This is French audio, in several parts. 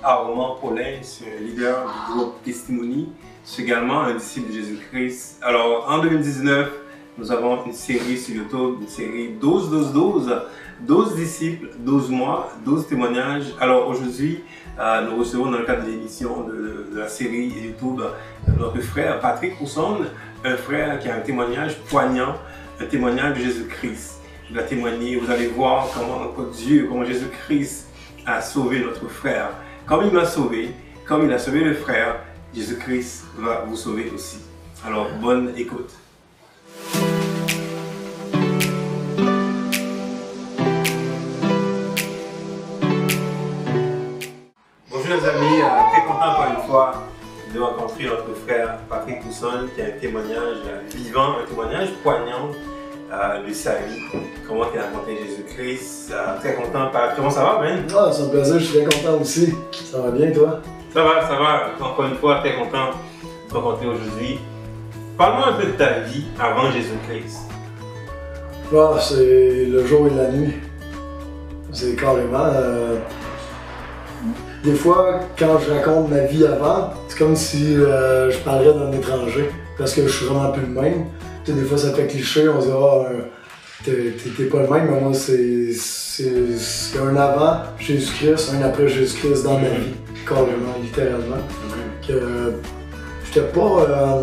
Armand Paulin, je suis un leader du groupe Testimony. Je suis également un disciple de Jésus-Christ. Alors, en 2019, nous avons une série sur YouTube, une série 12-12-12. 12 disciples, 12 mois, 12 témoignages. Alors aujourd'hui, nous recevons dans le cadre de l'émission de la série YouTube notre frère Patrick Housson, un frère qui a un témoignage poignant, un témoignage de Jésus-Christ. Il va témoigner, vous allez voir comment Dieu, comment Jésus-Christ a sauvé notre frère. Comme il m'a sauvé, comme il a sauvé le frère, Jésus-Christ va vous sauver aussi. Alors, bonne écoute. Bonjour les amis, très content encore une fois de rencontrer notre frère Patrick Housson qui a un témoignage vivant, un témoignage poignant de sa vie. Comment il a rencontré Jésus-Christ. Très content. Comment ça va, Ben? Ah, c'est un plaisir, je suis très content aussi. Ça va bien, toi? Ça va. Encore une fois, très content de te rencontrer aujourd'hui. Parle-moi un peu de ta vie avant Jésus-Christ. Ah, c'est le jour et la nuit. C'est carrément... Des fois, quand je raconte ma vie avant, c'est comme si je parlerais d'un étranger, parce que je suis vraiment plus le même. Tu sais, des fois, ça fait cliché, on se dit « Ah, t'es pas le même », mais moi, c'est un avant Jésus-Christ, un après Jésus-Christ dans ma vie, carrément, littéralement. Que j'étais pas...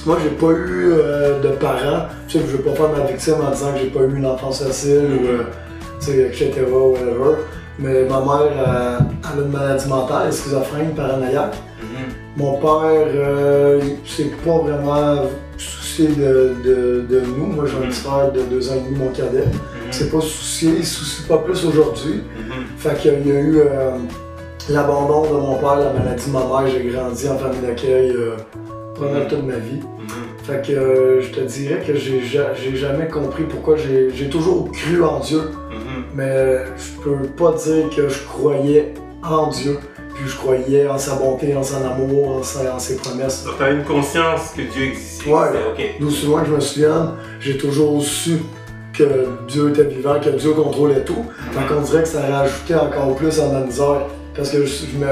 moi, j'ai pas eu de parents. Tu sais, je veux pas faire ma victime en disant que j'ai pas eu une enfance facile ou, tu sais, etc., whatever. Mais ma mère elle a une maladie mentale, schizophrène, paranoïaque. Mon père, il s'est pas vraiment soucié de nous. Moi, j'ai un petit frère de 2 ans et demi, mon cadet. Il s'est pas soucié, il se soucie pas plus aujourd'hui. Fait qu'il y a eu l'abandon de mon père, la maladie de ma mère. J'ai grandi en famille d'accueil pendant toute ma vie. Fait que je te dirais que j'ai jamais compris pourquoi j'ai toujours cru en Dieu. Mais je peux pas dire que je croyais en Dieu, puis je croyais en sa bonté, en son amour, en ses promesses. Donc tu as une conscience que Dieu existait. Ouais, okay. D'aussi loin que je me souvienne, j'ai toujours su que Dieu était vivant, que Dieu contrôlait tout. Fait qu'on dirait que ça rajoutait encore plus à ma misère. Parce que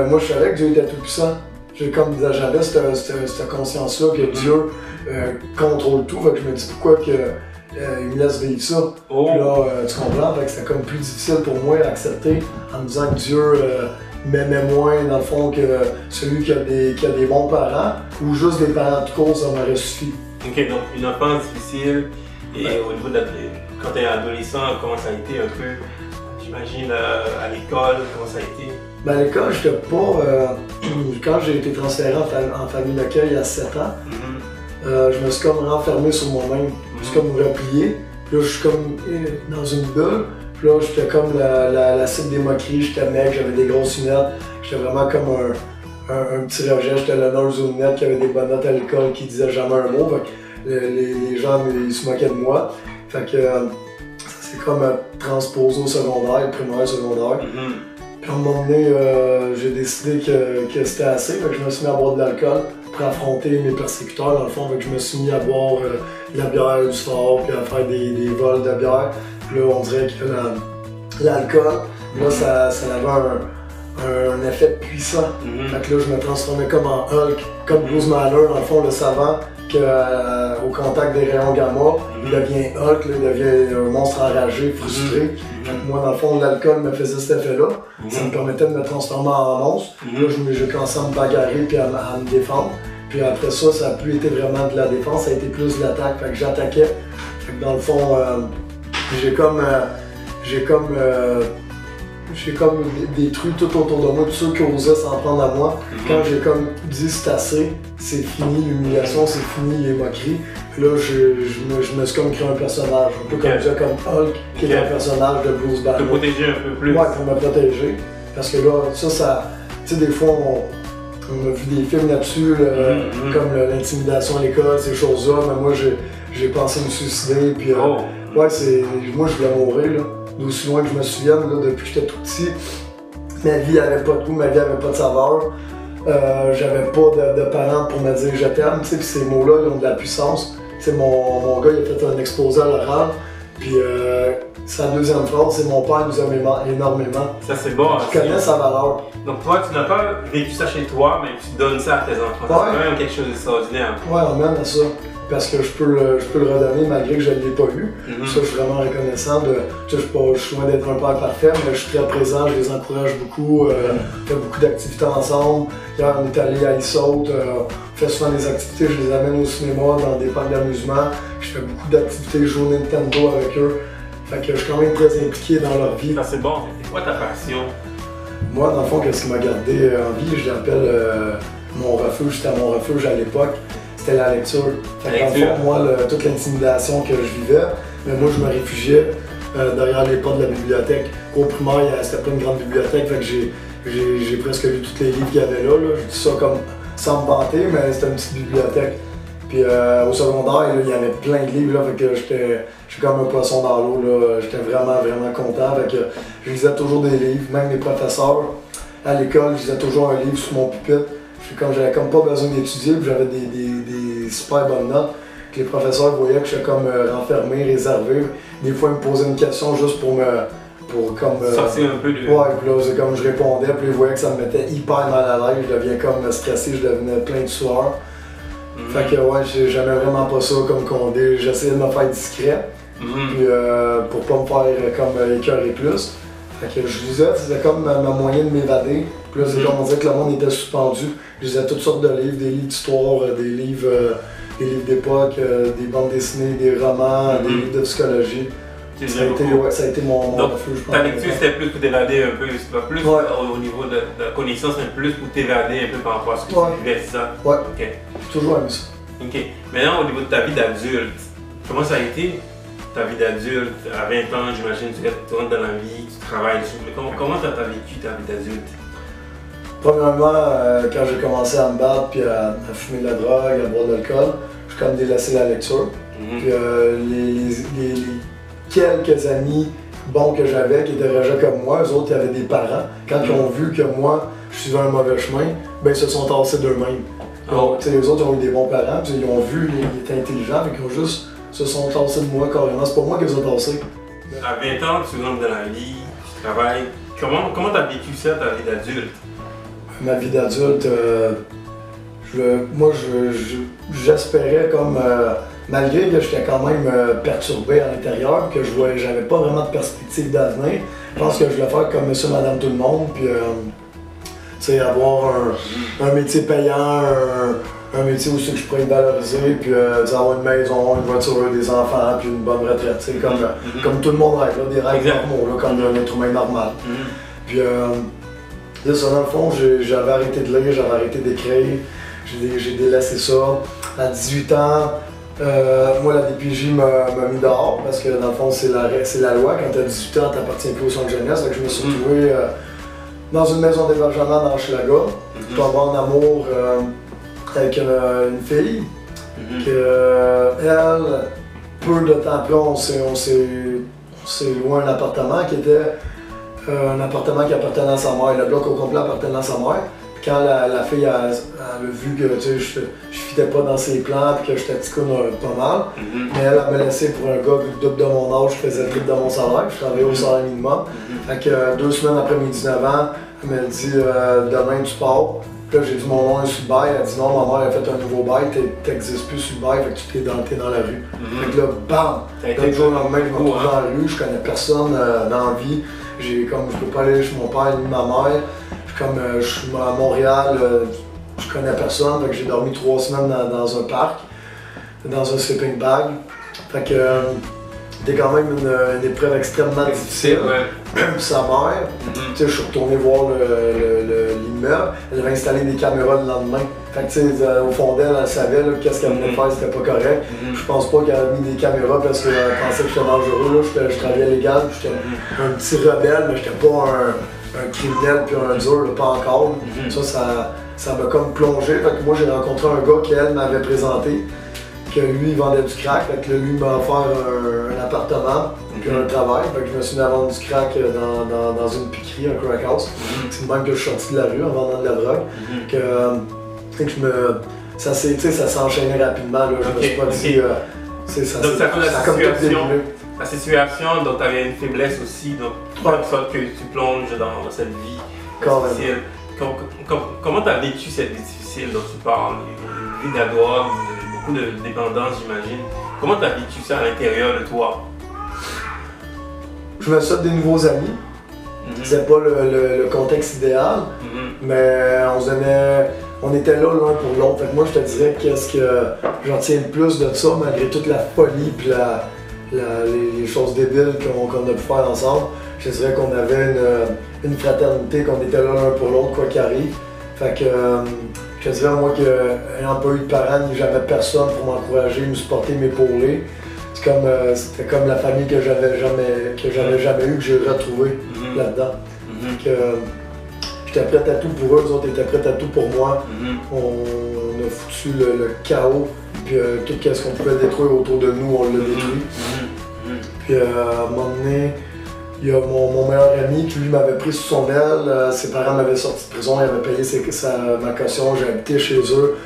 moi je savais que Dieu était tout puissant. J'avais cette conscience-là que Dieu contrôle tout. Fait que je me dis pourquoi que il me laisse vivre ça. Puis là, tu comprends? Fait que c'était comme plus difficile pour moi d'accepter en me disant que Dieu m'aimait moins dans le fond que celui qui a des bons parents ou juste des parents de course, ça m'aurait suffi. Ok, donc une enfance difficile et au niveau de quand tu es adolescent, comment ça a été un peu, j'imagine, à l'école, comment ça a été? Ben, à l'école, j'étais pas... quand j'ai été transféré en famille d'accueil à 7 ans, je me suis comme renfermé sur moi-même. Je suis comme replié. Puis là, je suis comme dans une bulle. Puis là, j'étais comme la cible des moqueries. J'étais mec, j'avais des grosses lunettes. J'étais vraiment comme un petit rejet. J'étais le nerd aux lunettes qui avait des bonnes notes à l'école, qui disait jamais un mot. Fait que les gens ils se moquaient de moi. Fait que c'est comme transposé au secondaire, primaire, secondaire. Puis à un moment donné, j'ai décidé que c'était assez. Fait que je me suis mis à boire de l'alcool pour affronter mes persécuteurs dans le fond. Fait que je me suis mis à boire de la bière du fort, puis à faire des vols de bière. Puis là, on dirait que l'alcool, là, ça avait un effet puissant. Fait que là, je me transformais comme en Hulk, comme Bruce Banner, dans le fond, le savant, qu'au contact des rayons gamma, il devient Hulk, là, il devient un monstre enragé, frustré. Fait que moi, dans le fond, l'alcool me faisait cet effet-là. Ça me permettait de me transformer en monstre. Là, j'ai commencé à me bagarrer puis à me défendre. Puis après ça, ça n'a plus été vraiment de la défense, ça a été plus de l'attaque. Fait que j'attaquais. Fait que dans le fond, j'ai comme détruit tout autour de moi, tous ceux qui osaient s'en prendre à moi. Quand j'ai comme dit c'est assez, c'est fini l'humiliation, c'est fini les moqueries. Puis là, je me suis comme créé un personnage, un peu comme Hulk, qui est un personnage de Bruce Banner. Te protéger un peu plus. Ouais, pour me protéger. Parce que là, ça tu sais, des fois, on a vu des films là-dessus, comme l'intimidation à l'école, ces choses-là, mais moi, j'ai pensé me suicider, puis ouais, moi, je voulais mourir, là. D'aussi loin que je me souvienne, là, depuis que j'étais tout petit, ma vie avait pas de goût, ma vie avait pas de saveur. J'avais pas de parents pour me dire je t'aime, tu sais, puis ces mots-là, ils ont de la puissance. Tu sais, mon gars, il a fait un exposé à l'oral, Puis sa deuxième phrase, c'est mon père nous aime énormément. Ça c'est bon. Tu connais sa valeur. Donc toi, tu n'as pas vécu ça chez toi, mais tu donnes ça à tes enfants. Ouais. C'est quand même quelque chose d'extraordinaire. Ouais, on mène à ça. Parce que je peux le redonner malgré que je ne l'ai pas eu. Ça, je suis vraiment reconnaissant. Je suis loin d'être un père parfait, mais je suis très présent, je les encourage beaucoup. On fait beaucoup d'activités ensemble. Hier, on est allé à Issaute. On fait souvent des activités, je les amène au cinéma, dans des parcs d'amusement. Je fais beaucoup d'activités, je joue au Nintendo avec eux. Fait que je suis quand même très impliqué dans leur vie. Ça c'est bon. C'est quoi ta passion? Moi, dans le fond, qu'est-ce qui m'a gardé en vie, je l'appelle mon refuge. C'était mon refuge à l'époque. C'était la lecture. Fait que dans le fond, moi, toute l'intimidation que je vivais, mais moi, je me réfugiais derrière les portes de la bibliothèque. Au primaire, c'était pas une grande bibliothèque, fait que j'ai presque lu tous les livres qu'il y avait là. Je dis ça comme sans me vanter, mais c'était une petite bibliothèque. Puis au secondaire, là, il y avait plein de livres, là, fait que j'étais comme un poisson dans l'eau. J'étais vraiment, vraiment content. Fait que je lisais toujours des livres, même les professeurs. À l'école, je lisais toujours un livre sur mon pupitre. J'avais comme pas besoin d'étudier, puis j'avais des super bonnes notes. Que les professeurs voyaient que j'étais comme renfermé, réservé. Des fois, ils me posaient une question juste pour sortir un peu de... Ouais, puis là, c'est comme je répondais, puis ils voyaient que ça me mettait hyper mal à l'aise. Je devenais comme stressé, je devenais plein de sueur. Fait que ouais, j'aimais vraiment pas ça comme condé. J'essayais de me faire discret, puis pour pas me faire comme écœurer plus. Fait que je lisais, c'était comme ma moyen de m'évader. Puis là, c'est comme on disait que le monde était suspendu. Je lisais toutes sortes de livres, des livres d'histoire, des livres d'époque, des bandes dessinées, des romans, des livres de psychologie. Ça a été mon refuge, je pense. Ta lecture, c'était plus pour t'évader un peu, c'est pas plus au niveau de la connaissance, mais plus pour t'évader un peu par rapport à ce que tu vivais, c'est ça? Ouais. Ok. J'ai toujours aimé ça. Ok. Maintenant, au niveau de ta vie d'adulte, comment ça a été ta vie d'adulte? À 20 ans, j'imagine, tu rentres dans la vie, tu travailles. Comment tu as vécu ta vie d'adulte? Premièrement, quand j'ai commencé à me battre puis à fumer de la drogue, à boire de l'alcool, j'ai comme délaissé la lecture. Puis les quelques amis bons que j'avais qui étaient rejetés comme moi, eux autres, ils avaient des parents. Quand ils ont vu que moi, je suivais un mauvais chemin, ben ils se sont tassés d'eux-mêmes. Donc, eux autres, ils ont eu des bons parents, puis ils ont vu, ils étaient intelligents, mais ils ont juste se sont tassés de moi carrément. C'est pas moi qui les ai tassés. À 20 ans, tu rentres dans la vie, tu travailles. Comment t'as vécu ça, ta vie d'adulte? Ma vie d'adulte, j'espérais comme, malgré que j'étais quand même perturbé à l'intérieur, que j'avais pas vraiment de perspective d'avenir, je pense que je voulais faire comme monsieur, madame, tout le monde, puis avoir un métier payant, un métier où je pourrais être valorisé, puis avoir une maison, une voiture, des enfants, puis une bonne retraite, comme tout le monde rêve, là, des rêves normaux, là, comme un être humain normal. Puis là, ça, dans le fond, j'avais arrêté de lire, j'avais arrêté d'écrire, j'ai délaissé ça. À 18 ans, moi, la DPJ m'a mis dehors parce que, dans le fond, c'est la loi. Quand tu as 18 ans, tu n'appartiens plus au centre de jeunesse. Donc, je me suis retrouvé dans une maison d'hébergement dans Hochelaga, pour avoir un amour avec une fille. Elle, peu de temps après, on s'est loué un appartement qui était un appartement qui appartenait à sa mère, le bloc au complet appartenait à sa mère. Puis quand la fille a vu que je fitais pas dans ses plans et que j'étais petit coup pas mal, mais elle me laissé pour un gars double de mon âge, je faisais le double de mon salaire, je travaillais au salaire minimum. Fait que 2 semaines après mes 19 ans, elle m'a dit demain tu pars. Puis là j'ai dit mon nom est sur le bail, elle a dit non, ma mère a fait un nouveau bail, t'existes plus sur le bail, fait que tu t'es dans la rue. Fait que là, bam! Le jour au lendemain, je me retrouve dans la rue, je connais personne dans la vie. Je peux pas aller chez mon père ni ma mère. Je suis à Montréal, je connais personne, fait que j'ai dormi 3 semaines dans un parc, dans un sleeping bag. Fait que c'était quand même une épreuve extrêmement difficile. Sa mère, je suis retourné voir l'immeuble, elle avait installé des caméras le lendemain. Fait que au fond d'elle, elle savait qu'est-ce qu'elle venait faire, c'était pas correct. Je pense pas qu'elle avait mis des caméras parce qu'elle pensait que j'étais dangereux. Je travaillais légal, j'étais un petit rebelle, mais j'étais pas un criminel puis un dur, là, pas encore. Ça m'a comme plongé. Fait que moi j'ai rencontré un gars qu'elle m'avait présenté, que lui il vendait du crack. Fait que là, lui m'a offert un appartement puis un travail. Fait que je me suis mis à vendre du crack dans une piquerie, un crack house. C'est même que je suis sorti de la rue en vendant de la drogue. Ça s'est enchaîné rapidement. Là. Je me suis pas dit. Donc ça a comme la situation. la situation, donc tu avais une faiblesse aussi, donc faire en sorte que tu plonges dans cette vie difficile. Comment tu as vécu cette vie difficile dont tu parles? Une vie de la drogue, beaucoup de dépendance, j'imagine. Comment tu as vécu ça à l'intérieur de toi? Je me suis fait des nouveaux amis. C'est pas le contexte idéal, mais on était là l'un pour l'autre. Fait que moi, je te dirais qu'est-ce que j'en tiens le plus de ça, malgré toute la folie et les choses débiles qu'on a pu faire ensemble. Je te dirais qu'on avait une fraternité, qu'on était là l'un pour l'autre, quoi qu'il arrive. Fait que je te dirais, moi, qu'ayant pas eu de parents, ni jamais personne pour m'encourager, me supporter, m'épauler. C'était comme la famille que j'avais jamais eue, que j'ai retrouvée là-dedans. J'étais prêt à tout pour eux, eux autres étaient prêts à tout pour moi. On a foutu le chaos, puis tout ce qu'on pouvait détruire autour de nous, on l'a détruit. Puis à un moment donné, il y a mon meilleur ami qui lui m'avait pris sous son aile. Ses parents m'avaient sorti de prison, il avait payé ma caution, j'ai habité chez eux.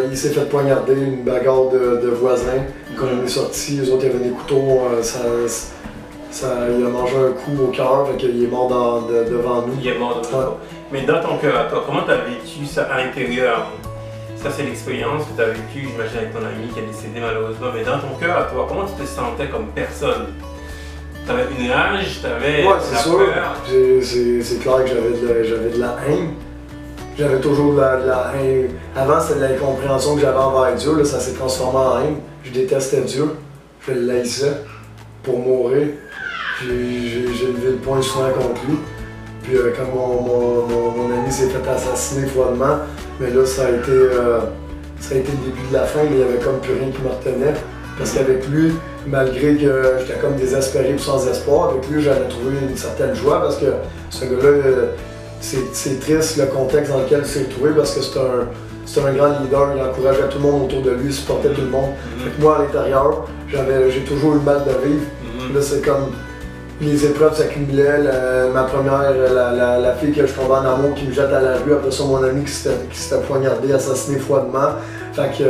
Il s'est fait poignarder, une bagarre de voisins. Quand on est sorti, les autres avaient des couteaux, il a mangé un coup au cœur, fait qu'il est mort devant nous. Il est mort devant toi. Mais dans ton cœur à toi, comment tu as vécu ça à l'intérieur? Ça, c'est l'expérience que tu as vécue, j'imagine, avec ton ami qui est décédé malheureusement. Mais dans ton cœur à toi, comment tu te sentais comme personne? Tu avais une rage, tu avais peur? C'est clair que j'avais de la haine. J'avais toujours de la haine. Avant, c'était de l'incompréhension que j'avais envers Dieu. Là, ça s'est transformé en haine. Je détestais Dieu. Je le haïssais pour mourir. J'ai levé le poing souvent contre lui. Puis quand mon ami s'est fait assassiner froidement, mais là, ça a été le début de la fin. Mais il n'y avait comme plus rien qui me retenait. Parce qu'avec lui, malgré que j'étais comme désespéré et sans espoir, avec lui, j'avais trouvé une certaine joie parce que ce gars-là, c'est triste le contexte dans lequel il s'est retrouvé parce que c'est un grand leader, il encourageait tout le monde autour de lui, il supportait tout le monde. Fait que moi, à l'intérieur, j'ai toujours eu le mal de vivre. Là, c'est comme les épreuves s'accumulaient. Ma première, la fille que je tombais en amour qui me jette à la rue, après ça, mon ami qui s'était poignardé, assassiné froidement. Fait que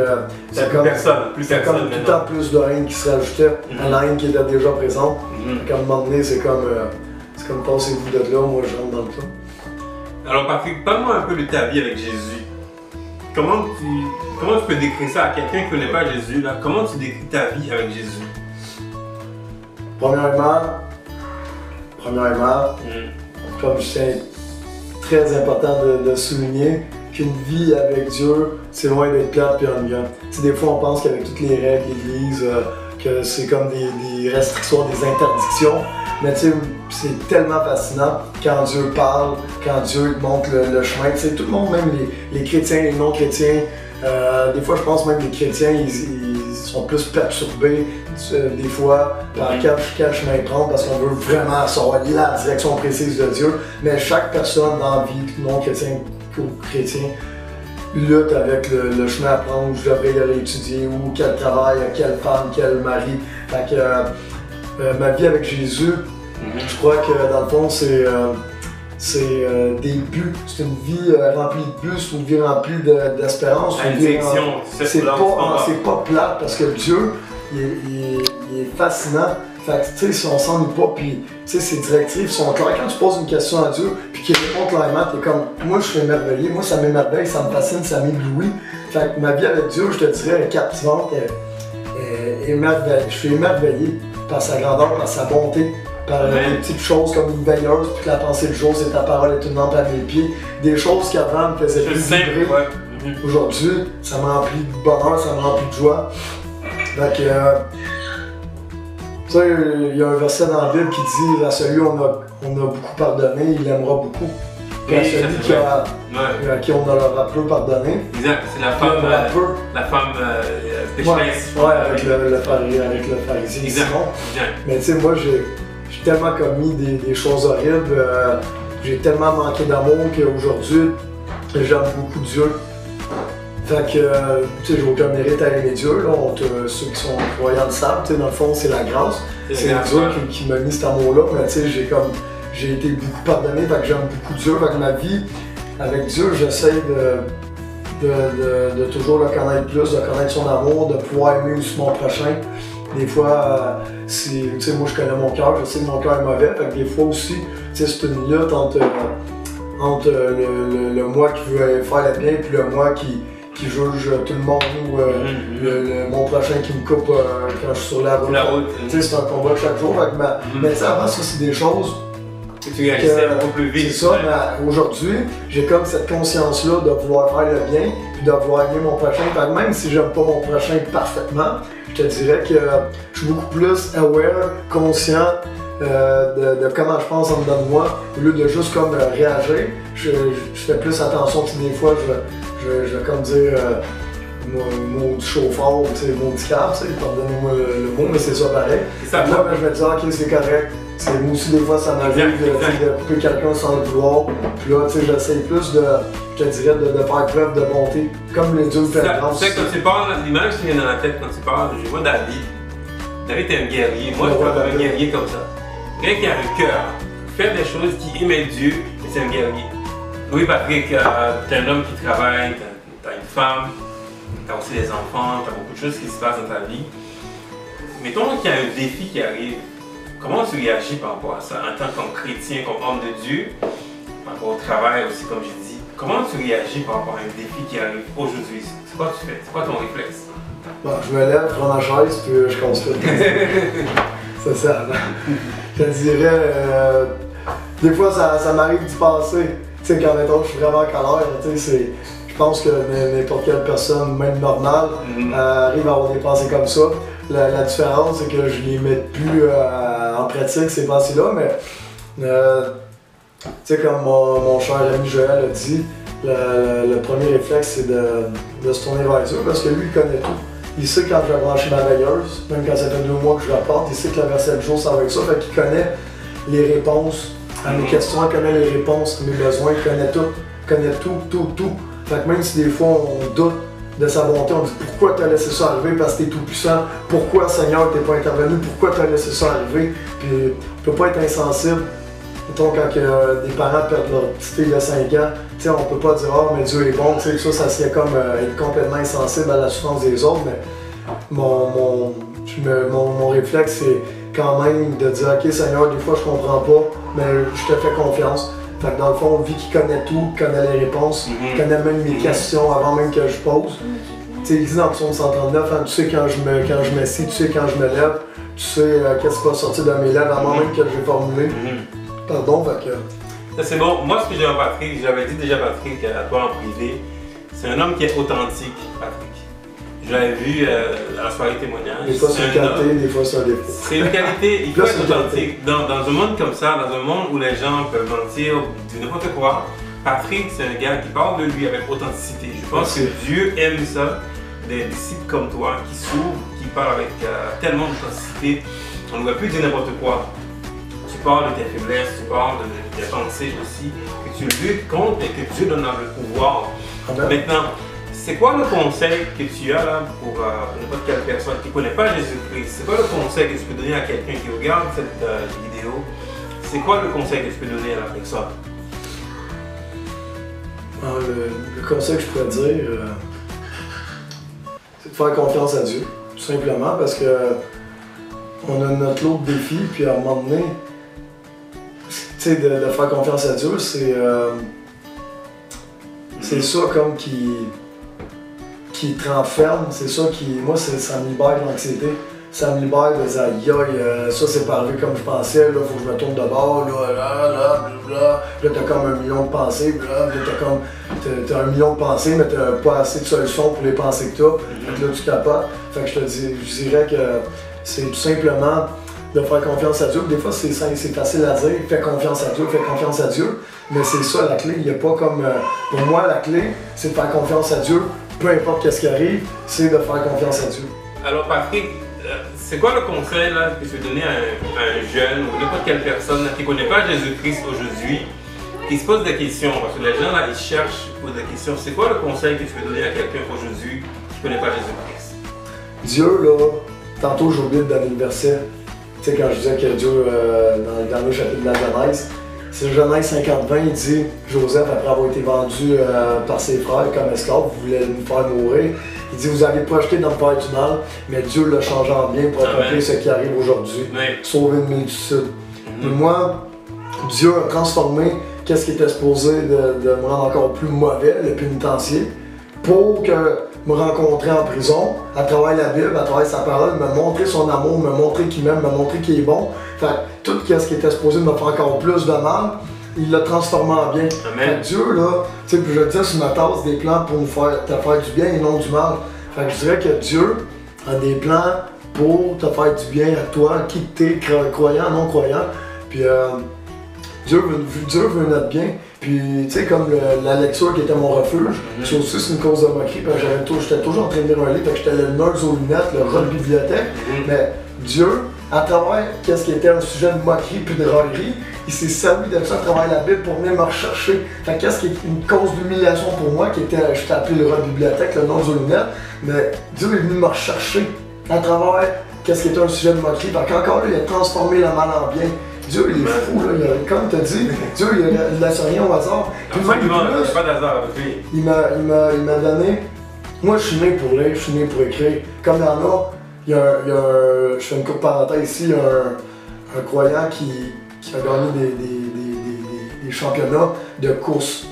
c'est comme tout le temps plus de haine qui se rajoutait à la haine qui était déjà présente. Fait qu'à un moment donné, c'est comme passez-vous de là, moi je rentre dans le tas. Alors Patrick, parle-moi un peu de ta vie avec Jésus. Comment tu peux décrire ça à quelqu'un qui ne connaît pas Jésus? Là? Comment tu décris ta vie avec Jésus? Premièrement, comme c'est très important de souligner qu'une vie avec Dieu, c'est loin d'être plate et ennuyant. Des fois, on pense qu'avec toutes les règles de l'Église, que c'est comme des restrictions, des interdictions. Mais tu sais, c'est tellement fascinant quand Dieu parle, quand Dieu te montre le chemin. Tu sais, tout le monde, même les chrétiens, les non-chrétiens, des fois je pense même que les chrétiens, ils sont plus perturbés des fois par quel chemin prendre parce qu'on veut vraiment savoir la direction précise de Dieu. Mais chaque personne dans la vie, non-chrétien ou chrétien, lutte avec le chemin à prendre, où je devrais y aller étudier, ou quel travail, quelle femme, quel mari. Fait que ma vie avec Jésus, je crois que dans le fond, c'est des buts. C'est une vie remplie de buts, c'est une vie remplie d'espérance. Une direction, c'est pas plate parce que Dieu, il est fascinant. Fait que, tu sais, si on s'ennuie pas, puis, tu sais, ses directives sont claires. Quand tu poses une question à Dieu, puis qu'il répond clairement, t'es comme, moi, je suis émerveillé. Moi, ça m'émerveille, ça me fascine, ça m'éblouit. Fait que ma vie avec Dieu, je te dirais, est captivante, je suis émerveillé par sa grandeur, par sa bonté, par des petites choses comme une veilleuse, puis que la pensée du jour, c'est ta parole est une lampe à mes pieds. Des choses qui avant me faisaient plus vibrer. Aujourd'hui, ça me remplit de bonheur, ça me remplit de joie. Fait que, il y a un verset dans la Bible qui dit « À celui on a beaucoup pardonné, il aimera beaucoup. » Puis à celui à qui on aura peu pardonné. Exact, c'est la femme pécheresse. Ouais, avec le pharisien Simon. Mais tu sais, moi j'ai tellement commis des choses horribles, j'ai tellement manqué d'amour qu'aujourd'hui, j'aime beaucoup Dieu. Fait que, tu sais, j'ai aucun mérite à aimer Dieu, là, ceux qui sont croyants le savent, tu sais, dans le fond, c'est la grâce. C'est Dieu qui m'a mis cet amour-là, mais tu sais, j'ai été beaucoup pardonné, fait que j'aime beaucoup Dieu. Fait que ma vie, avec Dieu, j'essaie de toujours le connaître plus, de connaître son amour, de pouvoir aimer aussi mon prochain. Des fois, moi je connais mon cœur, je sais que mon cœur est mauvais, fait que des fois aussi, c'est une lutte entre le moi qui veut faire le bien puis le moi qui juge tout le monde ou mon prochain qui me coupe quand je suis sur la route. C'est un combat chaque jour, fait que mais avant ça c'est des choses que tu réalisais beaucoup plus vite. C'est ça, mais aujourd'hui, j'ai comme cette conscience-là de vouloir faire le bien puis de vouloir aimer mon prochain. Fait que même si j'aime pas mon prochain parfaitement, je te dirais que je suis beaucoup plus aware, conscient de comment je pense en dedans de moi, au lieu de juste comme réagir. Je fais plus attention, puis des fois, je vais comme dire mon chauffeur, mon handicap, pardonnez-moi le mot, mais c'est ça pareil. Là, ben, je vais dire, ok, c'est correct. Moi aussi, des fois, ça m'arrive de couper quelqu'un sans le vouloir. Puis là, j'essaie plus de, je te dirais, de faire preuve de bonté, comme les dieux fait grâce. Tu sais, quand tu parles, l'image qui vient dans la tête quand tu parles, je vois David. David est un guerrier. Moi, je vois un guerrier comme ça. Quelqu'un qui a un cœur, fait des choses qui aimait Dieu, et c'est un guerrier. Oui, Patrick, t'es un homme qui travaille, t'as une femme, t'as aussi des enfants, t'as beaucoup de choses qui se passent dans ta vie. Mettons qu'il y a un défi qui arrive. Comment tu réagis par rapport à ça en tant que chrétien, comme homme de Dieu, par rapport au travail aussi, comme j'ai dit? Comment tu réagis par rapport à un défi qui arrive aujourd'hui? C'est quoi tu fais? C'est quoi ton réflexe? Bon, je me lève, je prends ma chaise, puis je construis. C'est ça. Je te dirais, des fois ça m'arrive d'y passer. Tu sais, quand mettons, je suis vraiment en colère, je pense que n'importe quelle personne, même normale, arrive à avoir des pensées comme ça. La différence, c'est que je les mets plus en pratique, ces pensées-là, mais tu sais, comme mon cher ami Joël a dit, le premier réflexe, c'est de se tourner vers Dieu, parce que lui, il connaît tout. Il sait quand je vais brancher ma veilleuse, même quand ça fait 2 mois que je la porte, il sait que la verset de jour, ça va être ça, fait qu'il connaît les réponses à mes questions, il connaît les réponses à mes besoins, il connaît tout. Fait que même si des fois on doute de sa bonté, on dit pourquoi tu as laissé ça arriver parce que tu es tout puissant, pourquoi Seigneur t'es pas intervenu, pourquoi tu as laissé ça arriver, puis on peut pas être insensible. Mettons quand des parents perdent leur petite fille de 5 ans, on peut pas dire oh mais Dieu est bon, ça serait comme être complètement insensible à la souffrance des autres, mais mon réflexe c'est quand même de dire ok Seigneur, des fois je comprends pas, mais je te fais confiance. Fait que dans le fond, vu qu'il connaît tout, connaît les réponses, connaît même mes questions avant même que je pose. Il dit dans le psaume 139, hein, tu sais quand je m'assieds, tu sais quand je me lève, tu sais qu'est-ce qui va sortir de mes lèvres avant même que je vais formuler. Pardon, fait que... Ça c'est bon. Moi ce que j'ai à Patrick, j'avais dit déjà Patrick à toi en privé, c'est un homme qui est authentique, Patrick. Je l'avais vu à la soirée témoignage. Des fois c'est une qualité, des fois c'est un défaut. C'est une qualité, il faut être authentique. Dans un monde comme ça, dans un monde où les gens peuvent mentir, dire n'importe quoi, Patrick c'est un gars qui parle de lui avec authenticité. Je pense que Dieu aime ça, des disciples comme toi qui s'ouvrent, qui parlent avec tellement d'authenticité. On ne va plus dire n'importe quoi. Tu parles de tes faiblesses, tu parles de tes pensées aussi, que tu luttes contre et que Dieu donne le pouvoir. Maintenant, c'est quoi le conseil que tu as là pour n'importe quelle personne qui ne connaît pas Jésus-Christ? C'est quoi le conseil que tu peux donner à quelqu'un qui regarde cette vidéo? C'est quoi le conseil que tu peux donner à la personne? Le conseil que je pourrais dire, c'est de faire confiance à Dieu, tout simplement, parce que on a notre lot de défis, puis à un moment donné, de faire confiance à Dieu, c'est ça comme qui te renferme, c'est ça qui, moi, ça me libère de l'anxiété. Ça me libère de dire, aïe, ça c'est pas arrivé comme je pensais, là, faut que je me tourne de bord, là, t'as comme 1 million de pensées, t'as 1 million de pensées, mais t'as pas assez de solutions pour les pensées que t'as, fait que là tu capotes. Fait que je dirais que c'est tout simplement de faire confiance à Dieu. Des fois c'est facile à dire, fais confiance à Dieu, mais c'est ça la clé, il n'y a pas comme, pour moi la clé, c'est de faire confiance à Dieu, peu importe ce qui arrive, c'est de faire confiance à Dieu. Alors Patrick, c'est quoi le conseil là, que tu veux donner à un jeune ou n'importe quelle personne qui ne connaît pas Jésus-Christ aujourd'hui, qui se pose des questions? Parce que les gens là, ils cherchent pour des questions. C'est quoi le conseil que tu veux donner à quelqu'un aujourd'hui qui ne connaît pas Jésus-Christ? Dieu, là, tantôt j'ai oublié de donner le verset. Tu sais, quand je disais que Dieu, dans le dernier chapitre de la Genèse, c'est Genèse 50-20, il dit Joseph, après avoir été vendu par ses frères comme esclave, voulait nous faire mourir. Il dit, vous avez projeté dans le faire du mal, mais Dieu l'a changé en bien pour accomplir ce qui arrive aujourd'hui. Sauver une multitude. Et moi, Dieu a transformé qu'est-ce qui était supposé de me rendre encore plus mauvais, le pénitencier, pour que me rencontrer en prison, à travers la Bible, à travers sa parole, me montrer son amour, me montrer qu'il m'aime, me montrer qu'il est bon. Fait tout ce qui était supposé de me faire encore plus de mal, il l'a transformé en bien. Fait que Dieu, là, tu sais, je disais sur ma tasse, des plans pour te faire du bien et non du mal. Fait que je dirais que Dieu a des plans pour te faire du bien à toi, qui t'es croyant, non croyant. Puis Dieu veut notre bien. Puis, tu sais, comme la lecture qui était mon refuge, ça aussi c'est une cause de moquerie, parce que j'étais toujours en train de lire un livre, fait que j'étais le nerd aux lunettes, le rat de bibliothèque. Mais Dieu, à travers qu'est-ce qui était un sujet de moquerie puis de raillerie, il s'est servi de ça à travers la Bible pour venir me rechercher. Fait qu'est-ce qui est une cause d'humiliation pour moi, qui était, j'étais appelé le rat de bibliothèque, le nerd aux lunettes, mais Dieu est venu me rechercher à travers qu'est-ce qui était un sujet de moquerie. Fait qu'encore là, il a transformé le mal en bien. Dieu, il est fou, là. Comme tu as dit, Dieu, il ne laisse rien au hasard. Puis pas d'hasard avec lui. Il m'a donné. Moi, je suis né pour lire, je suis né pour écrire. Comme il y en a, je fais une courte parenthèse ici, il y a un croyant qui a gagné des championnats de course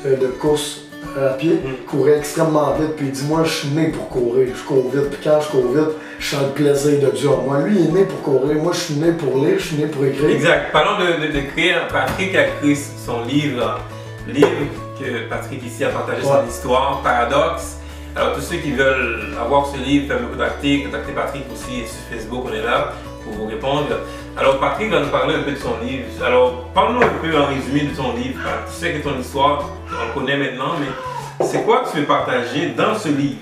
à pied, courait extrêmement vite, puis il dit, moi je suis né pour courir, je cours vite, puis quand je cours vite, je sens le plaisir de Dieu. Moi, lui, il est né pour courir, moi je suis né pour lire, je suis né pour écrire. Exact. Parlons d'écrire. Patrick a écrit son livre que Patrick ici a partagé son histoire, Paradoxe. Alors tous ceux qui veulent avoir ce livre peuvent me contacter Patrick aussi sur Facebook, on est là pour vous répondre. Alors Patrick va nous parler un peu de son livre. Alors parle-nous un peu en résumé de ton livre. Tu sais que ton histoire, on le connaît maintenant, mais c'est quoi que tu veux partager dans ce livre?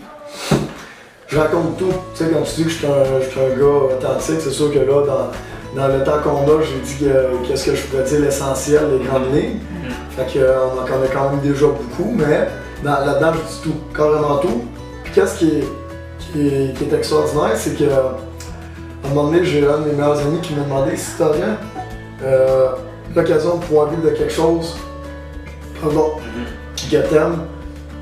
Je raconte tout. Tu sais, quand tu dis que je suis un gars authentique, c'est sûr que là, dans le temps qu'on a, j'ai dit qu'est-ce que je pourrais dire l'essentiel, les grandes lignes. Fait qu'on en connaît quand même déjà beaucoup, mais là-dedans, je dis tout, carrément tout. Puis qu'est-ce qui est extraordinaire, c'est que à un moment donné, j'ai un de mes meilleurs amis qui m'a demandé si tu aurais l'occasion de pouvoir vivre de quelque chose que t'aimes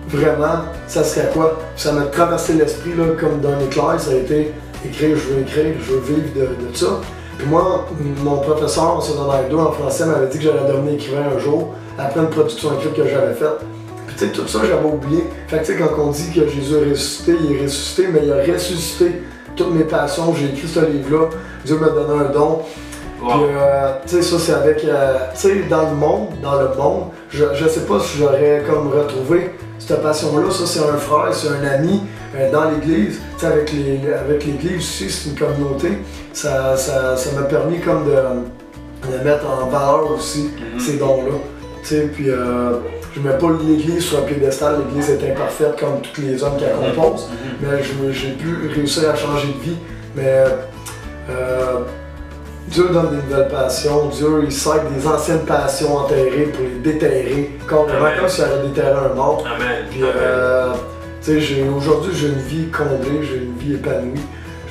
vraiment, ça serait quoi? Puis ça m'a traversé l'esprit comme d'un éclair, ça a été écrire, je veux vivre de ça. Puis moi, mon professeur en secondaire 2 en français m'avait dit que j'allais devenir écrivain un jour, après une production écrite que j'avais faite. Puis tu sais, tout ça, j'avais oublié. Fait que tu sais, quand on dit que Jésus est ressuscité, il est ressuscité, mais il a ressuscité toutes mes passions. J'ai écrit ce livre-là, Dieu m'a donné un don. Wow. Puis tu sais, ça c'est avec, tu sais, dans le monde, je sais pas si j'aurais comme retrouvé cette passion-là. Ça c'est un frère, c'est un ami dans l'église. Tu sais, avec l'église aussi, c'est une communauté. Ça m'a permis comme de mettre en valeur aussi ces dons-là. Tu sais, puis je mets pas l'église sur un piédestal, l'église est imparfaite comme tous les hommes qui la composent, mais j'ai pu réussir à changer de vie. Mais Dieu donne des nouvelles passions, Dieu il sert des anciennes passions enterrées pour les déterrer, comme s'il avait déterré un mort. Amen. Puis aujourd'hui j'ai une vie comblée, j'ai une vie épanouie,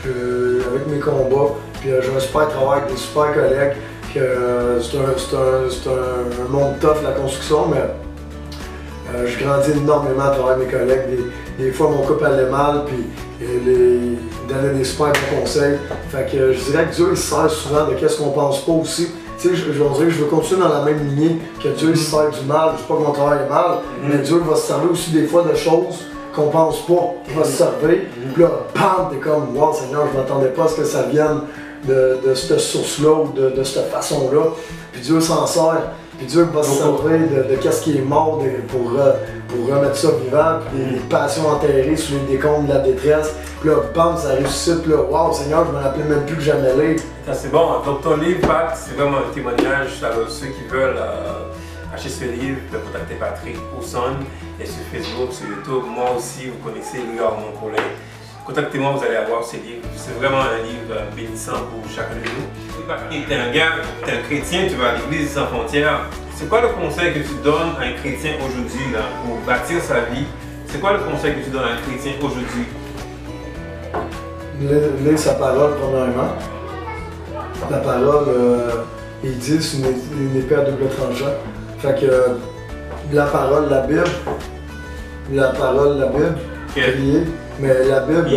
avec mes combats, puis j'ai un super travail avec des super collègues. C'est un monde tough la construction, mais je grandis énormément à travers mes collègues. Des fois mon couple allait mal, puis il donnait des super bons conseils. Fait que je dirais que Dieu il se sert souvent de qu'est-ce qu'on pense pas aussi. Tu sais, je veux continuer dans la même lignée que Dieu il se sert du mal. Je dis pas que mon travail est mal, mais Dieu va se servir aussi des fois de choses qu'on pense pas. Il va se servir, puis là, bam, t'es comme, wow Seigneur, je m'attendais pas à ce que ça vienne de cette source-là ou de cette façon-là. Puis Dieu s'en sert. Puis Dieu va se servir de qu'est-ce qui est mort pour remettre ça vivant, puis des passions enterrées sous les décombres de la détresse. Puis là, bam, ça ressuscite. Puis là, wow, Seigneur, je me rappelais même plus que j'aimais lire. C'est bon. Donc ton livre, Pat, c'est vraiment un témoignage. Alors, ceux qui veulent acheter ce livre peuvent contacter Patrick Pousson et sur Facebook, sur YouTube. Moi aussi, vous connaissez Louis mon collègue. Contactez-moi, vous allez avoir ce livre. C'est vraiment un livre bénissant pour chacun de nous. Tu es un gars, tu es un chrétien, tu vas à l'église sans frontières. C'est quoi le conseil que tu donnes à un chrétien aujourd'hui pour bâtir sa vie? C'est quoi le conseil que tu donnes à un chrétien aujourd'hui? Lire sa parole, premièrement. La parole, il dit, c'est une épée à double tranchant. Fait que la parole, la Bible, prier. Mais la Bible,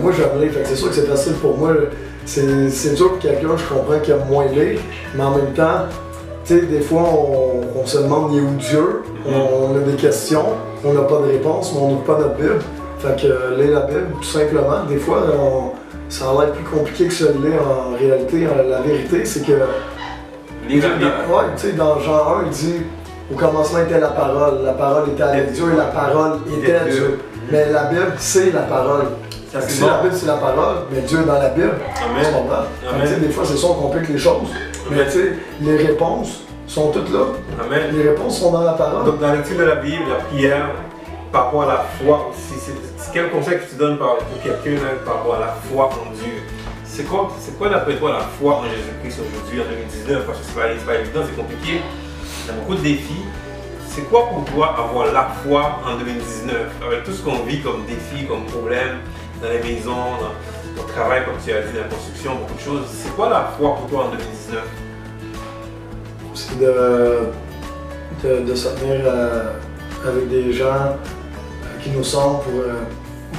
moi j'aime lire, c'est sûr que c'est facile pour moi. C'est dur pour quelqu'un, je comprends qu'il aime moins lire, mais en même temps, tu sais, des fois on se demande il est où Dieu, on a des questions, on n'a pas de réponse, mais on n'ouvre pas notre Bible. Fait que lire la Bible, tout simplement, des fois ça a l'air plus compliqué que se lire en réalité. La vérité, c'est que. Lire la Bible. Ouais, tu sais, dans Jean 1, il dit au commencement était la parole était avec Dieu et la parole était Dieu. Mais la Bible, c'est la parole. Si la Bible, c'est la parole, mais Dieu est dans la Bible. Amen. Des fois, c'est ça, on complique les choses. Mais tu sais, les réponses sont toutes là. Amen. Les réponses sont dans la parole. Donc, dans la lecture de la Bible, la prière, par rapport à la foi aussi, c'est quel conseil que tu donnes pour quelqu'un par rapport à la foi en Dieu? C'est quoi d'après toi la foi en Jésus-Christ aujourd'hui, en 2019? Parce que c'est pas évident, c'est compliqué. Il y a beaucoup de défis. C'est quoi pour toi avoir la foi en 2019, avec tout ce qu'on vit comme défis, comme problèmes, dans les maisons, dans le travail, comme tu as dit, dans la construction, beaucoup de choses. C'est quoi la foi pour toi en 2019? C'est de se tenir avec des gens qui nous semblent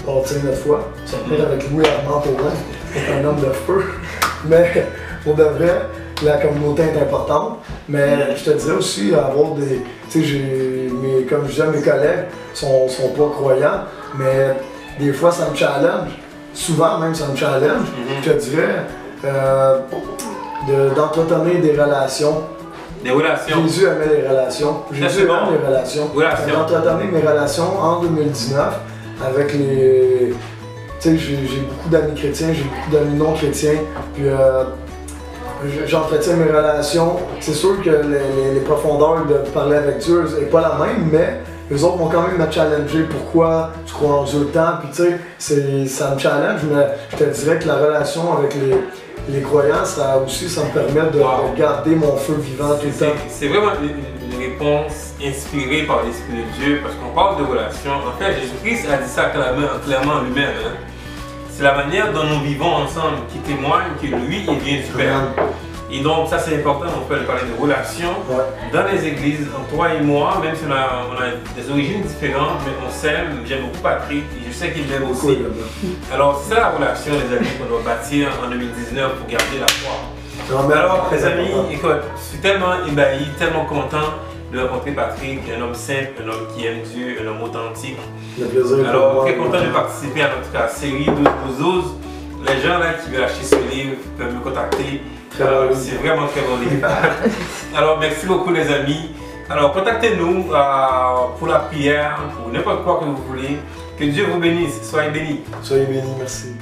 pour bâtir notre foi. Se tenir avec Louis Armand Paulin, c'est un homme de feu. Mais pour de vrai, la communauté est importante. Mais je te dirais aussi avoir des. Tu sais, comme je disais, mes collègues sont pas croyants, mais des fois ça me challenge. Souvent même ça me challenge. Je te dirais d'entretenir des relations. Des relations. Jésus aimait les relations. Jésus aime les relations. D'entretenir mes relations en 2019 avec les. Tu sais, j'ai beaucoup d'amis chrétiens, j'ai beaucoup d'amis non chrétiens. Puis j'entretiens mes relations. C'est sûr que les profondeurs de parler avec Dieu n'est pas la même, mais les autres vont quand même me challenger. Pourquoi tu crois en Dieu tant? Puis tu sais, ça me challenge, mais je te dirais que la relation avec les croyants, ça me permet de garder mon feu vivant tout le temps. C'est vraiment une réponse inspirée par l'Esprit de Dieu, parce qu'on parle de relation. En fait, Jésus-Christ a dit ça clairement lui-même. Hein? C'est la manière dont nous vivons ensemble qui témoigne que lui, il vient du Père. Et donc, ça c'est important, on peut parler de relations dans les églises, entre toi et moi, même si on a des origines différentes, mais on s'aime. J'aime beaucoup Patrick, et je sais qu'il l'aime aussi. Alors, c'est ça la relation, les amis, qu'on doit bâtir en 2019 pour garder la foi. Alors, les amis, écoute, je suis tellement ébahi, tellement content de rencontrer Patrick, un homme simple, un homme qui aime Dieu, un homme authentique. Alors, très content de participer à notre série 12-12. Les gens là qui veulent acheter ce livre peuvent me contacter. C'est vraiment très bon livre. Alors, merci beaucoup les amis. Alors, contactez-nous pour la prière, pour n'importe quoi que vous voulez. Que Dieu vous bénisse. Soyez bénis. Soyez bénis, merci.